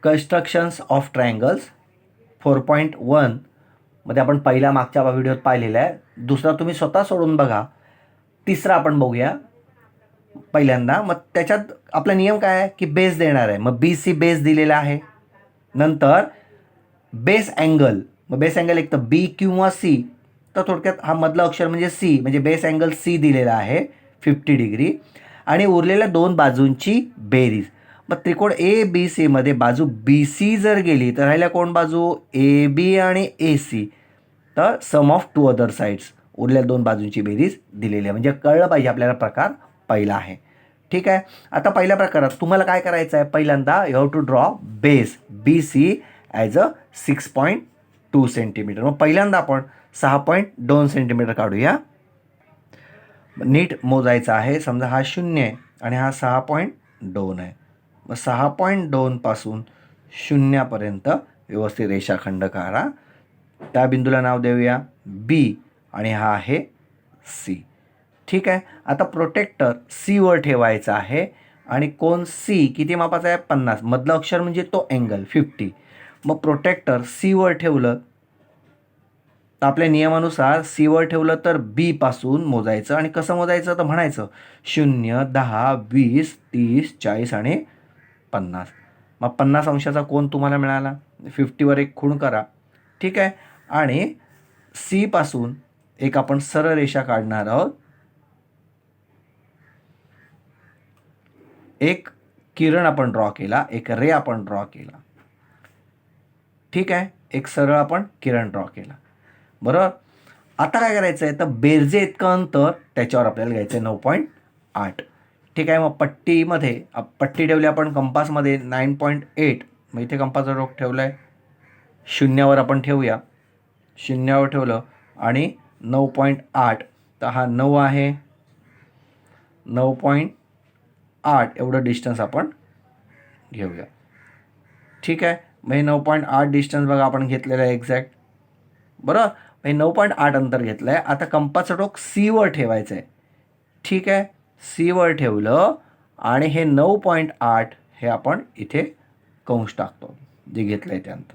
Constructions of triangles 4.1 मध्ये आपण पहिला मागच्या व्हिडिओत पाहिलेला आहे. दुसरा तुम्ही स्वतः सोडून बघा. तिसरा आपण बघूया पहिल्यांदा. मग त्याच्यात आपला नियम काय आहे की बेस देणार आहे. मग बी सी बेस दिलेला आहे. नंतर बेस अँगल, मग बेस अँगल एक तर बी किंवा सी, तर थोडक्यात हा मधला अक्षर म्हणजे सी, म्हणजे बेस अँगल सी दिलेला आहे 50 डिग्री आणि उरलेल्या दोन बाजूंची बेरीज. मग त्रिकोण ए बी सी मध्ये बाजू बी सी जर गेली तर राहिल्या कोण बाजू ए बी आणि ए सी, तर सम ऑफ टू अदर साईड्स, उरलेल्या दोन बाजूंची बेरीज दिलेली आहे. म्हणजे कळलं पाहिजे आपल्याला प्रकार पहिला आहे. ठीक आहे. आता पहिल्या प्रकारात तुम्हाला काय करायचं आहे, पहिल्यांदा you have to draw base B C as a 6.2 centimetre. मग पहिल्यांदा आपण 6.2 सेंटीमीटर काढूया. नीट मोजायचं आहे. समजा हा 0 आहे आणि हा 6.2 आहे. मग 6.2 पासून 0 पर्यंत व्यवस्थित रेषाखंड काढा. त्या बिंदूला नाव देऊया बी आणि हा आहे सी. ठीक आहे. आता प्रोटेक्टर सी वर ठेवायचा आहे आणि कोन सी किती मापाचा आहे 50, मधलं अक्षर म्हणजे तो अँगल 50. मग प्रोटेक्टर सी वर ठेवलं तर आपल्या नियमानुसार सी वर ठेवलं तर बी पासून मोजायचं. आणि कसं मोजायचं तर म्हणायचं 0, 10, 20, 30, 40 आणि 50. मग 50 अंशाचा कोन तुम्हाला मिळाला. 50वर एक खूण करा. ठीक आहे. आणि सी पासून एक आपण सरळ रेषा काढणार आहोत. एक किरण आपण ड्रॉ केला, एक रे आपण ड्रॉ केला. ठीक आहे. एक सरळ आपण किरण ड्रॉ केला. बरोबर. आता काय करायचं आहे तर बेरजे इतकं अंतर त्याच्यावर आपल्याला घ्यायचं आहे 9.8. ठीक आहे. मग पट्टीमध्ये पट्टी ठेवली आपण कंपासमध्ये 9.8. मग इथे कंपासचा टोक ठेवला आहे 0वर आपण ठेवूया. 0वर ठेवलं आणि 9.8, तर हा 9 आहे. 9.8 एवढं डिस्टन्स आपण घेऊया. ठीक आहे. मग हे 9.8 डिस्टन्स बघा आपण घेतलेलं आहे एक्झॅक्ट. बरोबर. हे 9.8 अंतर घेतलं आहे. आता कंपासचं टोक सीवर ठेवायचं आहे. ठीक आहे. सीवर ठेवलं आणि हे 9.8 हे आपण इथे कंस टाकतो जे घेतलं आहे ते अंतर.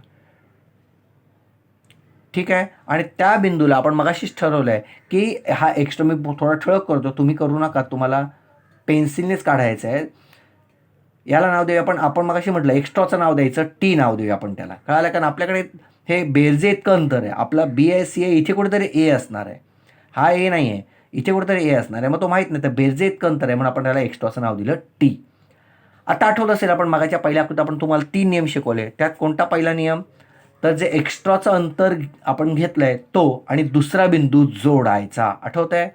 ठीक आहे. आणि त्या बिंदूला आपण मगाशीच ठरवलं आहे की हा एक्स्ट्रा मी थोडा ठळक करतो, तुम्ही करू नका, तुम्हाला पेन्सिलनेच काढायचं आहे. याला नाव देऊया आपण मगाशी म्हटलं एक्स्ट्राचं नाव द्यायचं, टी नाव देऊया आपण त्याला. कळालं. कारण आपल्याकडे हे बेरजे इतकं अंतर आहे. आपला बी आहे सी आहे, इथे कुठेतरी ए असणार आहे. हा ए नाही आहे, इथे कुठेतरी ए असणार आहे. मग तो माहीत नाही, तर बेरजे इतकं अंतर आहे म्हणून आपण त्याला एक्स्ट्राचं नाव दिलं टी. आता आठवलं असेल आपण मागाच्या पहिल्या आकृतीत आपण तुम्हाला 3 नियम शिकवले. त्यात कोणता पहिला नियम तर जे एक्स्ट्राचं अंतर आपण घेतलं आहे तो आणि दुसरा बिंदू जोडायचा. आठवत आहे.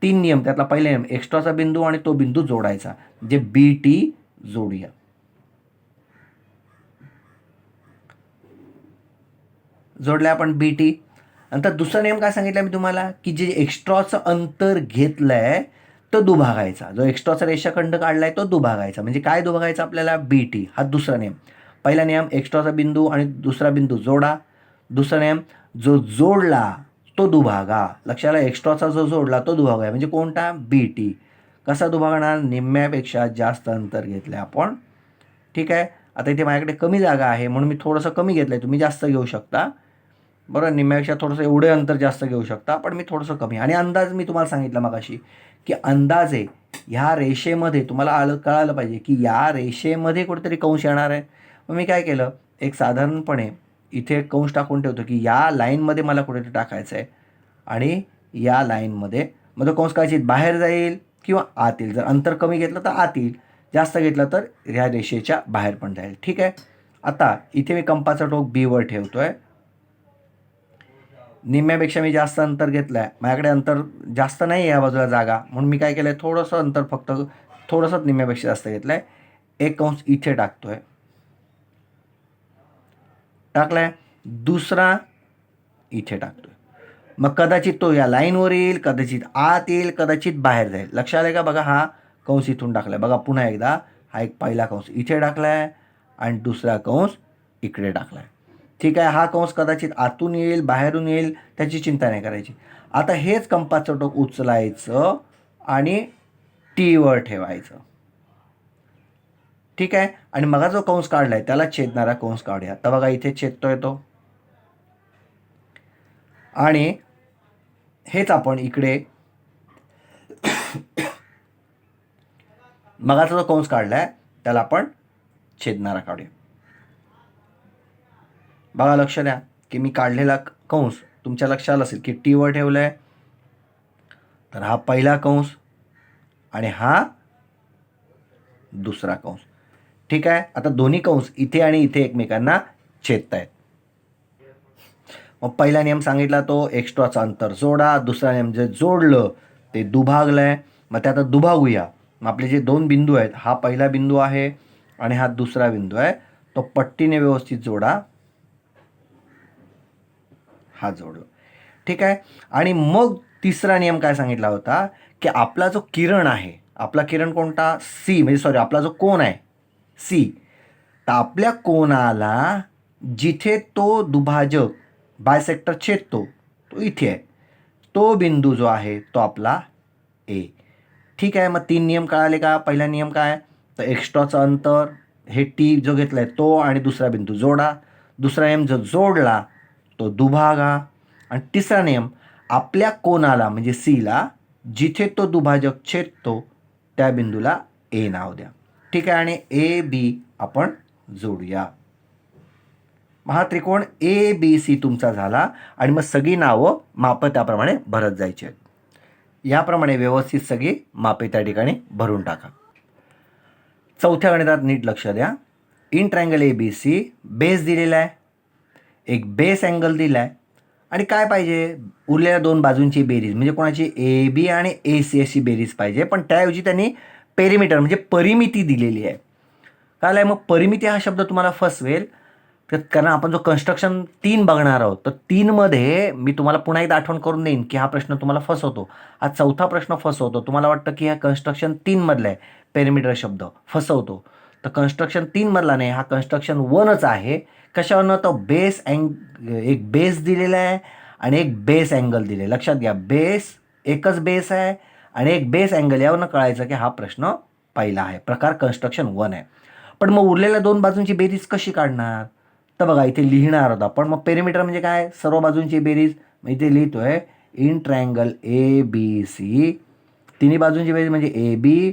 3 नियम. त्यातला पहिला नियम एक्स्ट्राचा बिंदू आणि तो बिंदू जोडायचा, जे बी टी जोडूया. जोडलं आपण बी टी. नंतर दुसरा नियम काय सांगितलं मी तुम्हाला की जे एक्स्ट्राचं अंतर घेतलं आहे तो दुभागायचा. जो एक्स्ट्राचा रेषाखंड काढला आहे तो दुभागायचा. म्हणजे काय दुभागायचा आपल्याला बी टी. हा दुसरा नियम. पहिला नियम एक्स्ट्राचा बिंदू आणि दुसरा बिंदू जोडा. दुसरा नियम जो जोडला तो दुभागा. लक्षाला एक्स्ट्राचा जो जोडला तो दुभागा म्हणजे कोणता बी टी. कसा दुभागणार निम्म्यापेक्षा जास्त अंतर घेतलं आपण. ठीक आहे. आता इथे माझ्याकडे कमी जागा आहे म्हणून मी थोडंसं कमी घेतलं आहे, तुम्ही जास्त घेऊ शकता. बरोबर. निम्म्यापेक्षा थोडंसं एवढे अंतर जास्त घेऊ शकता, पण मी थोडंसं कमी. आणि अंदाज मी तुम्हाला सांगितलं मगाशी की अंदाजे ह्या रेषेमध्ये तुम्हाला कळालं पाहिजे की या रेषेमध्ये कुठेतरी कंस येणार आहे. मग मी काय केलं, एक साधारणपणे इथे कंस टाकून ठेवतो की या लाईनमध्ये मला कुठेतरी टाकायचं आहे आणि या लाईनमध्ये मग तो कंस काय बाहेर जाईल किंवा आत येईल. जर अंतर कमी घेतलं तर आत येईल, जास्त घेतलं तर ह्या रेषेच्या बाहेर पण जाईल. ठीक आहे. आता इथे मी कंपाचं टोक बीवर ठेवतो आहे. निम्म्यापेक्षा मी जास्त अंतर घेतलं आहे. माझ्याकडे अंतर जास्त नाही आहे या बाजूला जागा, म्हणून मी काय केलं आहे थोडंसं अंतर फक्त थोडंसंच निम्म्यापेक्षा जास्त घेतलं आहे. एक कंस इथे टाकतो आहे. टाकला आहे. दुसरा इथे टाकतो आहे. मग कदाचित तो या लाईनवर येईल, कदाचित आत येईल, कदाचित बाहेर जाईल. लक्षात आलं का. बघा हा कंस इथून टाकला आहे. बघा पुन्हा एकदा हा एक पहिला कंस इथे टाकला आहे आणि दुसरा कंस इकडे टाकला आहे. ठीक आहे. हा कंस कदाचित आतून येईल, बाहेरून येईल, त्याची चिंता नाही करायची. आता हेच कंपासचं टोक उचलायचं आणि टीवर ठेवायचं. ठीक आहे. आणि मग जो कंस काढलाय त्याला छेदणारा कंस काढूया. तर बघा इथे छेदतोय तो, आणि हेच आपण इकडे मगाचा जो कंस काढलाय त्याला आपण छेदणारा काढूया. बघा लक्ष द्या की मी काढलेला कंस तुमच्या लक्षात आलं असेल की टी वर ठेवलाय. तर हा पहिला कंस आणि हा दुसरा कंस. ठीक आहे. आता दोन्ही कंस इथे आणि इथे एकमेकांना छेदतायत. मग पहिला नियम सांगितला तो एक्स्ट्राचं अंतर जोडा. दुसरा नियम जे जोडलं ते दुभागलंय. मग ते आता दुभागूया. मग आपले जे दोन बिंदू आहेत, हा पहिला बिंदू आहे आणि हा दुसरा बिंदू आहे, तो पट्टीने व्यवस्थित जोडा. हा जोडला. ठीक आहे. आणि मग तिसरा नियम काय सांगितला होता की आपला जो किरण आहे, आपला किरण कोणता, सी, म्हणजे सॉरी आपला जो कोन आहे सी, तर आपल्या कोनाला जिथे तो दुभाजक बायसेक्टर छेदतो तो इथे आहे. तो बिंदू जो आहे तो आपला ए. ठीक आहे. मग 3 नियम कळाले का. पहिला नियम काय, तर एक्स्ट्राचं अंतर, हे टी जो घेतलाय तो आणि दुसरा बिंदू जोडा. दुसरा नियम जो जोडला तो दुभागा. आणि तिसरा नियम आपल्या कोनाला म्हणजे सीला जिथे तो दुभाजक छेदतो त्या बिंदूला ए नाव द्या. ठीक आहे. आणि ए बी आपण जोडूया. हा त्रिकोण ए बी सी तुमचा झाला. आणि मग सगळी नावं मापं त्याप्रमाणे भरत जायची आहेत. याप्रमाणे व्यवस्थित सगळी मापे त्या ठिकाणी भरून टाका. चौथ्या गणितात नीट लक्ष द्या. In triangle A B C base दिलेला आहे, एक बेस अँगल दिला आहे, आणि काय पाहिजे, उरलेल्या दोन बाजूंची बेरीज, म्हणजे कोणाची ए बी आणि ए सी अशी बेरीज पाहिजे. पण त्याऐवजी त्यांनी पेरिमीटर म्हणजे परिमिती दिलेली आहे. काय आहे, मग परिमिती हा शब्द तुम्हाला फसवेल. कारण आपण जो कन्स्ट्रक्शन 3 बघणार आहोत, तर 3मध्ये मी तुम्हाला पुन्हा एकदा आठवण करून देईन की हा प्रश्न तुम्हाला फसवतो. हा चौथा प्रश्न फसवतो. तुम्हाला वाटतं की हा कन्स्ट्रक्शन 3 मधला आहे, पेरिमीटर शब्द फसवतो. तर कन्स्ट्रक्शन 3 मधला नाही, हा कन्स्ट्रक्शन 1च आहे. कशावरनं, तो बेस एक बेस दिलेला आहे आणि एक बेस अँगल दिले. लक्षात घ्या, बेस एकच बेस आहे आणि एक बेस अँगल. यावरनं कळायचं की हा प्रश्न पहिला आहे, प्रकार कन्स्ट्रक्शन 1 आहे. पण मग उरलेल्या दोन बाजूंची बेरीज कशी काढणार, तर बघा इथे लिहिणार आहोत आपण. मग पेरिमीटर म्हणजे काय, सर्व बाजूंची बेरीज. मग इथे लिहितोय in triangle A B C, तिन्ही बाजूंची बेरीज म्हणजे A B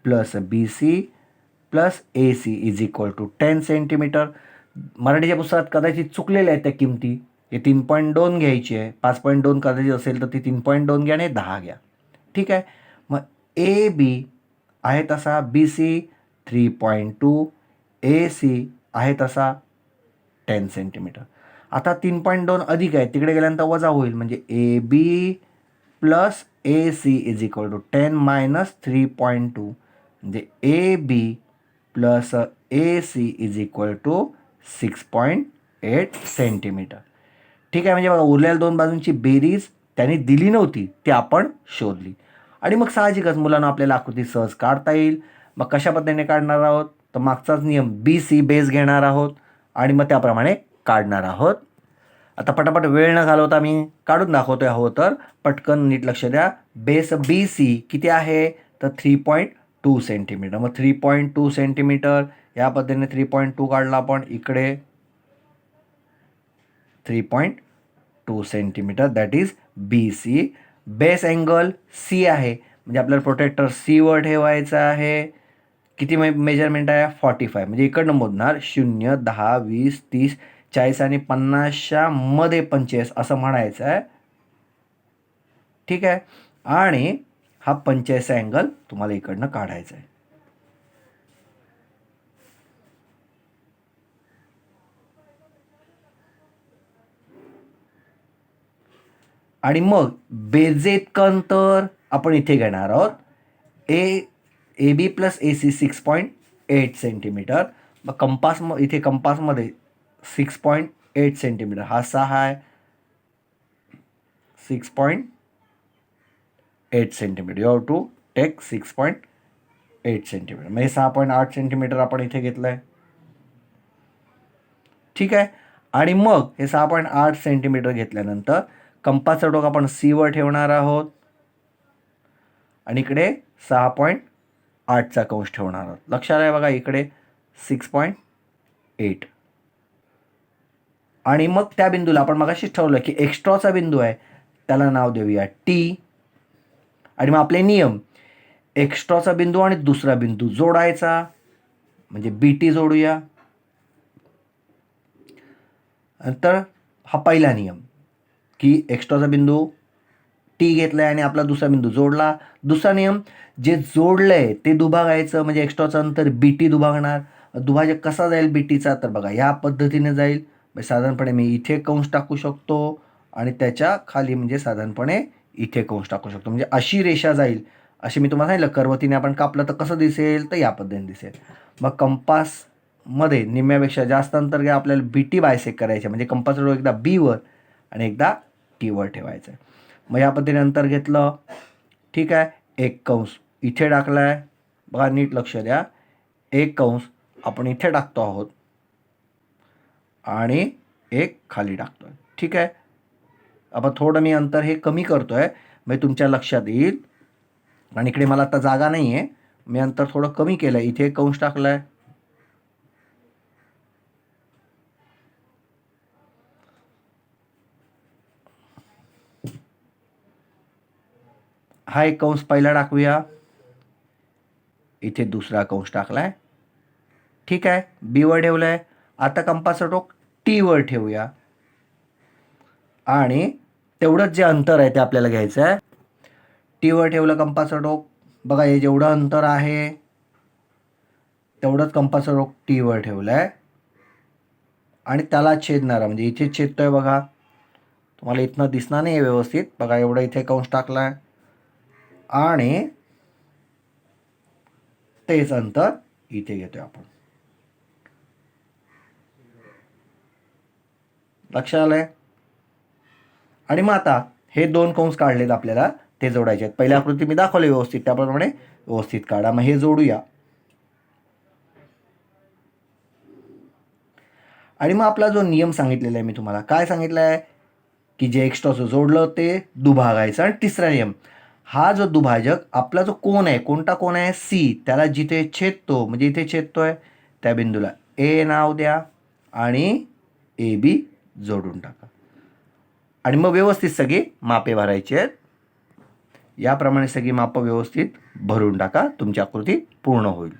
plus B C plus A C is equal to 10 centimetre. मराठीच्या पुस्तकात कदाचित चुकलेल्या आहेत त्या किमती. हे 3.2 घ्यायची आहे. 5.2 कदाचित असेल तर ती 3.2 घ्या आणि 10 घ्या. ठीक आहे. मग ए बी आहे तसा, बी सी 3.2, ए सी आहे तसा 10 सेंटीमीटर. आता 3.2 अधिक आहे, तिकडे गेल्यानंतर वजा होईल, म्हणजे A B plus A C is equal to 10 minus 3.2, म्हणजे A B plus A C is equal to 6.8 centimetre. ठीक आहे. म्हणजे बघा उरलेल्या दोन बाजूंची बेरीज त्यांनी दिली नव्हती, ती आपण शोधली. आणि मग साहजिकच मुलांना आपल्याला आकृती सहज काढता येईल. मग कशा पद्धतीने काढणार आहोत, तर मागचाच नियम बी सी बेस घेणार आहोत आणि मग त्याप्रमाणे काढणार आहोत. आता पटापट वेळ न घालवता मी काढून दाखवतोय. हो तर पटकन नीट लक्ष द्या. बेस बी सी किती आहे, तर 3.2 सेंटीमीटर. मग 3.2 सेंटीमीटर या पद्धतीने 3.2 काढला आपण. इकडे 3.2 centimetre, that is B C. Base angle C आहे, म्हणजे आपल्याला प्रोटेक्टर सी वर ठेवायचं आहे. किती मेजरमेंट आहे, 45. म्हणजे इकडनं मोजणार 0, 10, 20, 30, 40 आणि 50च्या मध्ये 45 असं म्हणायचं आहे. ठीक आहे. आणि हा 45 अँगल तुम्हाला इकडनं काढायचा आहे. आणि मग बेजेत अंतर आपण इथे घेणार आहोत. A B plus A C 6.8 centimetre. मग इथे कंपासमध्ये 6.8 सेंटीमीटर हा 6 आहे, 6.8 centimetre. You have to take 6.8 centimetre. म्हणजे 6.8 सेंटीमीटर आपण इथे घेतलं आहे. ठीक आहे. आणि मग हे 6.8 सेंटीमीटर घेतल्यानंतर कंपासचं टोक आपण सी वर ठेवणार आहोत आणि इकडे 6.8चा कंस ठेवणार आहोत. लक्षात आहे बघा, इकडे 6.8. आणि मग त्या बिंदूला आपण मगाशीच ठरवलं की एक्स्ट्राचा बिंदू आहे त्याला नाव देऊया टी. आणि मग आपले नियम, एक्स्ट्राचा बिंदू आणि दुसरा बिंदू जोडायचा म्हणजे BT जोडूया. नंतर हा पहिला नियम की एक्स्ट्राचा बिंदू टी घेतलाय आणि आपला दुसरा बिंदू जोडला. दुसरा नियम, जे जोडलंय ते दुभागायचं म्हणजे एक्स्ट्राचं अंतर BT दुभागणार. दुभाजक कसा जाईल BTचा, तर बघा ह्या पद्धतीने जाईल. म्हणजे साधारणपणे मी इथे कंस टाकू शकतो आणि त्याच्या खाली म्हणजे साधारणपणे इथे कंस टाकू शकतो. म्हणजे अशी रेषा जाईल. अशी मी तुम्हाला सांगितलं कर्वतीने आपण कापलं तर कसं दिसेल, तर या पद्धतीने दिसेल. मग कंपासमध्ये निम्म्यापेक्षा जास्त अंतर घ्या. आपल्याला BT बायसेक्ट करायचं म्हणजे कंपासचा डोळा एकदा Bवर आणि एकदा Tवर ठेवायचं आहे. मग या पद्धतीने अंतर घेतलं. ठीक आहे. एक कंस इथे टाकला आहे. बघा नीट लक्ष द्या. एक कंस आपण इथे टाकतो आहोत आणि एक खाली टाकतो आहे. ठीक आहे. आपण थोडं मी अंतर हे कमी करतो आहे म्हणजे तुमच्या लक्षात येईल. आणि इकडे मला आता जागा नाही आहे, मी अंतर थोडं कमी केलं आहे. इथे एक कंस टाकला आहे. हा एक कंस पहिला टाकूया. इथे दुसरा कंस टाकलाय. ठीक आहे. Bवर ठेवलाय. आता कंपासचं टोक Tवर ठेवूया आणि तेवढंच जे अंतर आहे ते आपल्याला घ्यायचं आहे. Tवर ठेवलं कंपासचं टोक. बघा हे जेवढं अंतर आहे तेवढंच कंपासचं टोक Tवर ठेवलंय आणि त्याला छेदणारा म्हणजे इथे छेदतोय बघा. तुम्हाला इथनं दिसणार नाही व्यवस्थित. बघा एवढं इथे कंस टाकलाय आणि तेच अंतर इथे घेतोय आपण. लक्षात आलंय. आणि मग आता हे दोन कंस काढलेत आपल्याला, ते जोडायचे आहेत. पहिल्या आकृती मी दाखवली व्यवस्थित, त्याप्रमाणे व्यवस्थित काढा. मग हे जोडूया. आणि मग आपला जो नियम सांगितलेला आहे मी तुम्हाला, काय सांगितलं आहे की जे एक्स्ट्राचं जोडलं ते दुभागायचं. आणि तिसरा नियम, हा जो दुभाजक आपला जो कोन आहे, कोणता कोन आहे C, त्याला जिथे छेदतो म्हणजे इथे छेदतोय त्या बिंदूला A नाव द्या आणि AB जोडून टाका. आणि मग व्यवस्थित सगळी मापे भरायची आहेत. याप्रमाणे सगळी मापं व्यवस्थित भरून टाका. तुमची आकृती पूर्ण होईल.